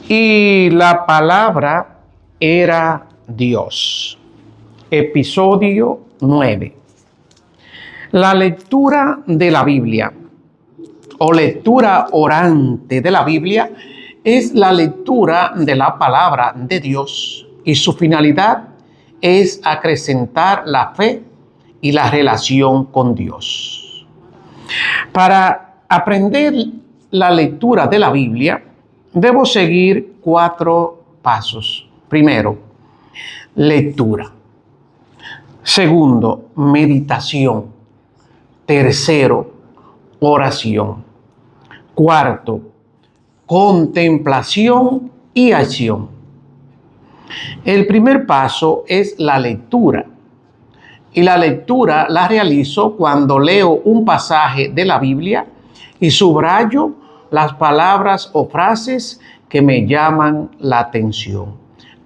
Y la palabra era Dios. Episodio 9. La lectura de la Biblia o lectura orante de la Biblia es la lectura de la palabra de Dios y su finalidad es acrecentar la fe y la relación con Dios. Para aprender la lectura de la Biblia, debo seguir 4 pasos. Primero, lectura. Segundo, meditación. Tercero, oración. Cuarto, contemplación y acción. El primer paso es la lectura. Y la lectura la realizo cuando leo un pasaje de la Biblia y subrayo las palabras o frases que me llaman la atención.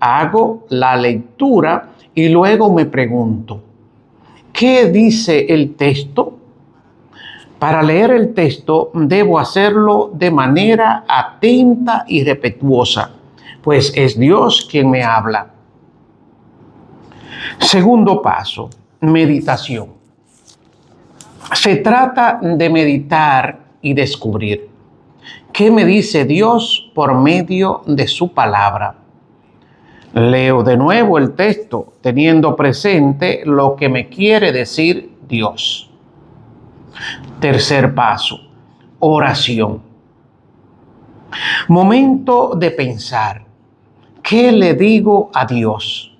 Hago la lectura y luego me pregunto, ¿qué dice el texto? Para leer el texto debo hacerlo de manera atenta y respetuosa, pues es Dios quien me habla. Segundo paso, meditación. Se trata de meditar y descubrir qué me dice Dios por medio de su palabra. Leo de nuevo el texto, teniendo presente lo que me quiere decir Dios. Tercer paso, oración. Momento de pensar, ¿qué le digo a Dios?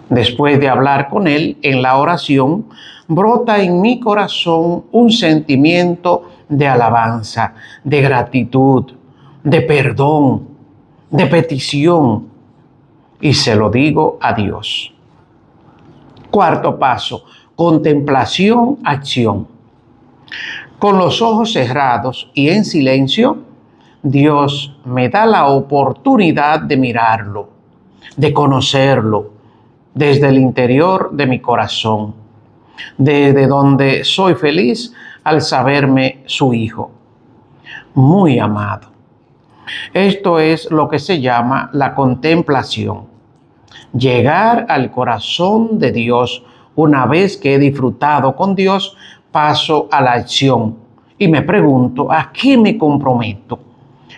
Después de hablar con Él en la oración, brota en mi corazón un sentimiento de alabanza, de gratitud, de perdón, de petición, y se lo digo a Dios. Cuarto paso, contemplación, acción. Con los ojos cerrados y en silencio, Dios me da la oportunidad de mirarlo, de conocerlo desde el interior de mi corazón, desde donde soy feliz al saberme su hijo, muy amado. Esto es lo que se llama la contemplación. Llegar al corazón de Dios. Una vez que he disfrutado con Dios, paso a la acción y me pregunto, ¿a qué me comprometo?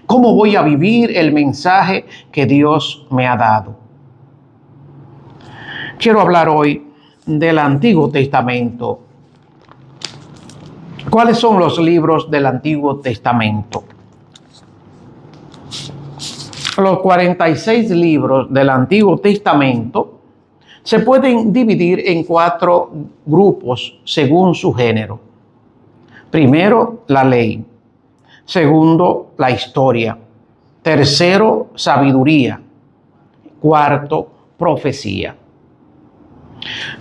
¿Cómo voy a vivir el mensaje que Dios me ha dado? Quiero hablar hoy del Antiguo Testamento. ¿Cuáles son los libros del Antiguo Testamento? Los 46 libros del Antiguo Testamento se pueden dividir en 4 grupos según su género. Primero, la ley. Segundo, la historia. Tercero, sabiduría. Cuarto, profecía.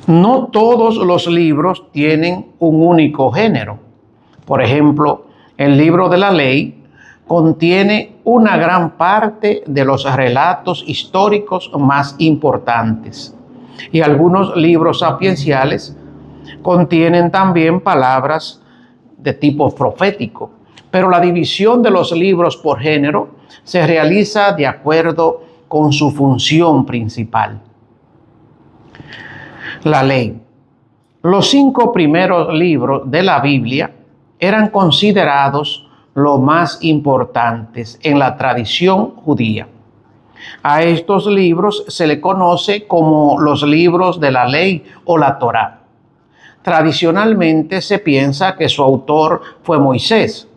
No todos los libros tienen un único género. Por ejemplo, el libro de la ley contiene una gran parte de los relatos históricos más importantes. Y algunos libros sapienciales contienen también palabras de tipo profético. Pero la división de los libros por género se realiza de acuerdo con su función principal. La ley. Los 5 primeros libros de la Biblia eran considerados los más importantes en la tradición judía. A estos libros se le conoce como los libros de la ley o la Torá. Tradicionalmente se piensa que su autor fue Moisés.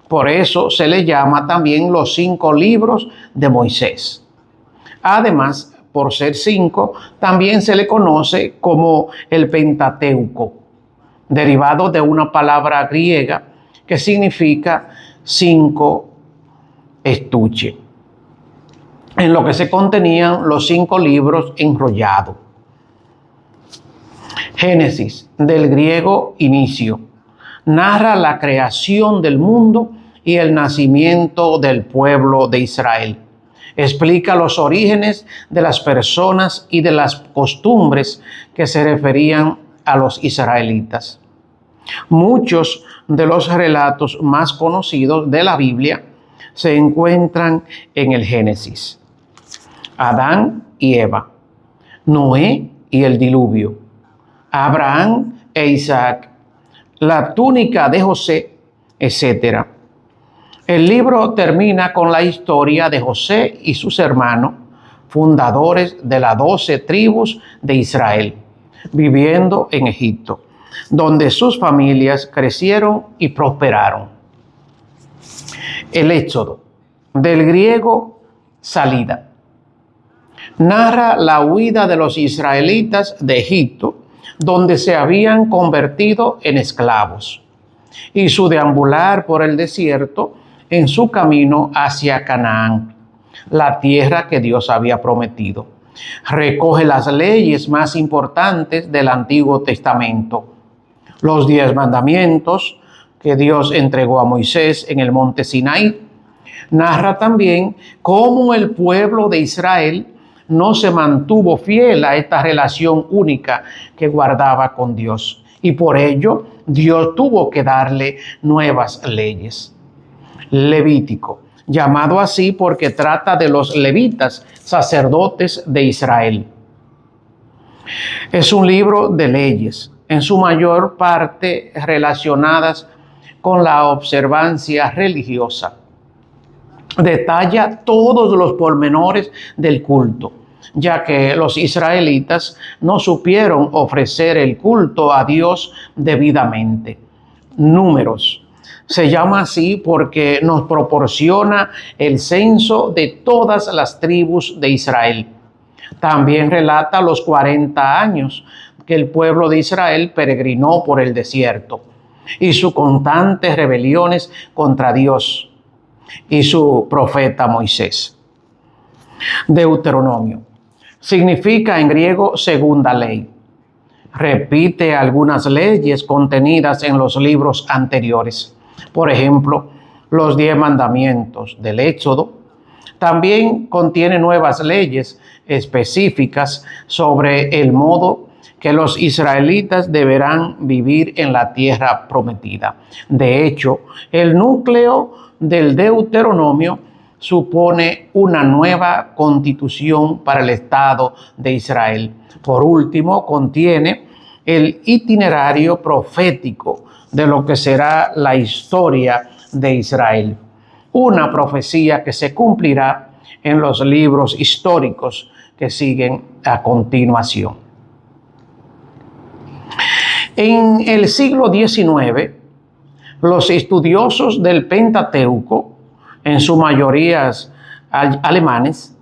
Por eso se le llama también los 5 libros de Moisés. Además, por ser 5, también se le conoce como el Pentateuco, derivado de una palabra griega que significa 5 estuche, en lo que se contenían los 5 libros enrollados. Génesis, del griego inicio, narra la creación del mundo y el nacimiento del pueblo de Israel. Explica los orígenes de las personas y de las costumbres que se referían a los israelitas. Muchos de los relatos más conocidos de la Biblia se encuentran en el Génesis: Adán y Eva, Noé y el diluvio, Abraham e Isaac, la túnica de José, etc. El libro termina con la historia de José y sus hermanos, fundadores de las 12 tribus de Israel, viviendo en Egipto, donde sus familias crecieron y prosperaron. El Éxodo, del griego salida, narra la huida de los israelitas de Egipto, donde se habían convertido en esclavos, y su deambular por el desierto en su camino hacia Canaán, la tierra que Dios había prometido. Recoge las leyes más importantes del Antiguo Testamento, los 10 mandamientos que Dios entregó a Moisés en el monte Sinaí. Narra también cómo el pueblo de Israel no se mantuvo fiel a esta relación única que guardaba con Dios, y por ello Dios tuvo que darle nuevas leyes. Levítico, llamado así porque trata de los levitas, sacerdotes de Israel. Es un libro de leyes, en su mayor parte relacionadas con la observancia religiosa. Detalla todos los pormenores del culto, ya que los israelitas no supieron ofrecer el culto a Dios debidamente. Números se llama así porque nos proporciona el censo de todas las tribus de Israel. También relata los 40 años que el pueblo de Israel peregrinó por el desierto y sus constantes rebeliones contra Dios y su profeta Moisés. Deuteronomio significa en griego segunda ley. Repite algunas leyes contenidas en los libros anteriores. Por ejemplo, los 10 mandamientos del Éxodo. También contiene nuevas leyes específicas sobre el modo que los israelitas deberán vivir en la tierra prometida. De hecho, el núcleo del Deuteronomio supone una nueva constitución para el Estado de Israel. Por último, contiene el itinerario profético de lo que será la historia de Israel, una profecía que se cumplirá en los libros históricos que siguen a continuación. En el siglo XIX, los estudiosos del Pentateuco, en su mayoría alemanes,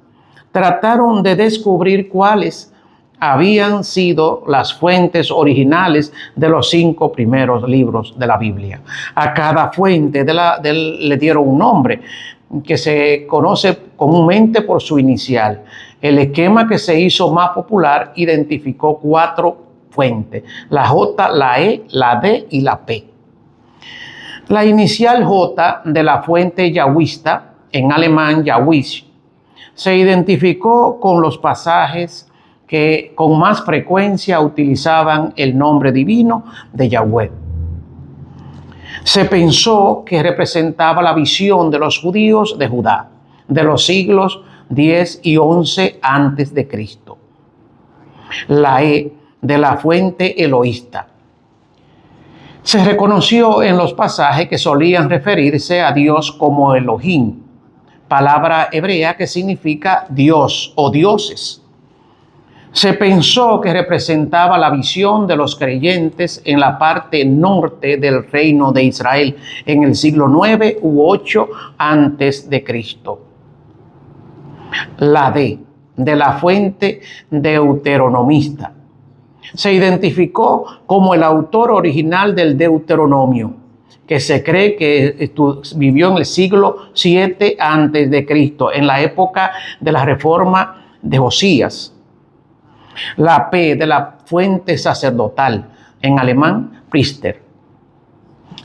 trataron de descubrir cuáles habían sido las fuentes originales de los 5 primeros libros de la Biblia. A cada fuente le dieron un nombre que se conoce comúnmente por su inicial. El esquema que se hizo más popular identificó 4 fuentes: la J, la E, la D y la P. La inicial J de la fuente yahwista, en alemán Yahwish, se identificó con los pasajes que con más frecuencia utilizaban el nombre divino de Yahweh. Se pensó que representaba la visión de los judíos de Judá, de los siglos 10 y 11 antes de Cristo. La E de la fuente eloísta. Se reconoció en los pasajes que solían referirse a Dios como Elohim, palabra hebrea que significa Dios o dioses. Se pensó que representaba la visión de los creyentes en la parte norte del reino de Israel en el siglo 9 u 8 antes de Cristo. La D de la fuente deuteronomista. Se identificó como el autor original del Deuteronomio, que se cree que vivió en el siglo 7 antes de Cristo, en la época de la reforma de Josías. La P de la fuente sacerdotal, en alemán Priester.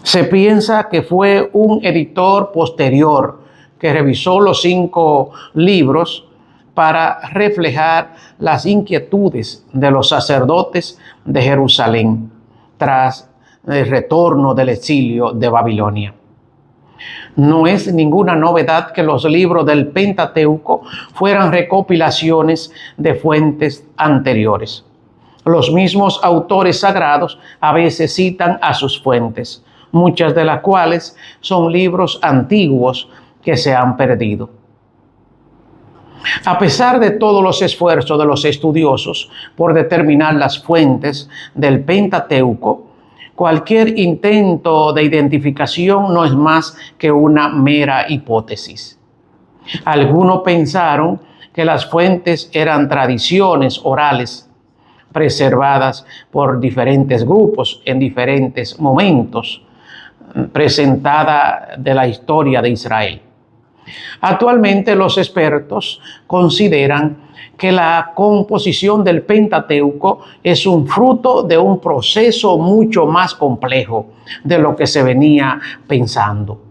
Se piensa que fue un editor posterior que revisó los 5 libros para reflejar las inquietudes de los sacerdotes de Jerusalén tras el retorno del exilio de Babilonia. No es ninguna novedad que los libros del Pentateuco fueran recopilaciones de fuentes anteriores. Los mismos autores sagrados a veces citan a sus fuentes, muchas de las cuales son libros antiguos que se han perdido. A pesar de todos los esfuerzos de los estudiosos por determinar las fuentes del Pentateuco, cualquier intento de identificación no es más que una mera hipótesis. Algunos pensaron que las fuentes eran tradiciones orales preservadas por diferentes grupos en diferentes momentos presentada de la historia de Israel. Actualmente los expertos consideran que la composición del Pentateuco es un fruto de un proceso mucho más complejo de lo que se venía pensando.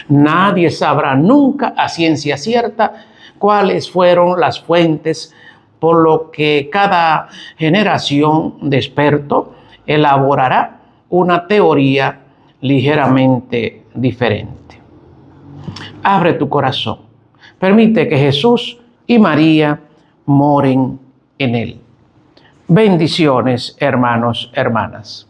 Nadie sabrá nunca a ciencia cierta cuáles fueron las fuentes, por lo que cada generación de expertos elaborará una teoría ligeramente diferente. Abre tu corazón. Permite que Jesús y María moren en él. Bendiciones, hermanos, hermanas.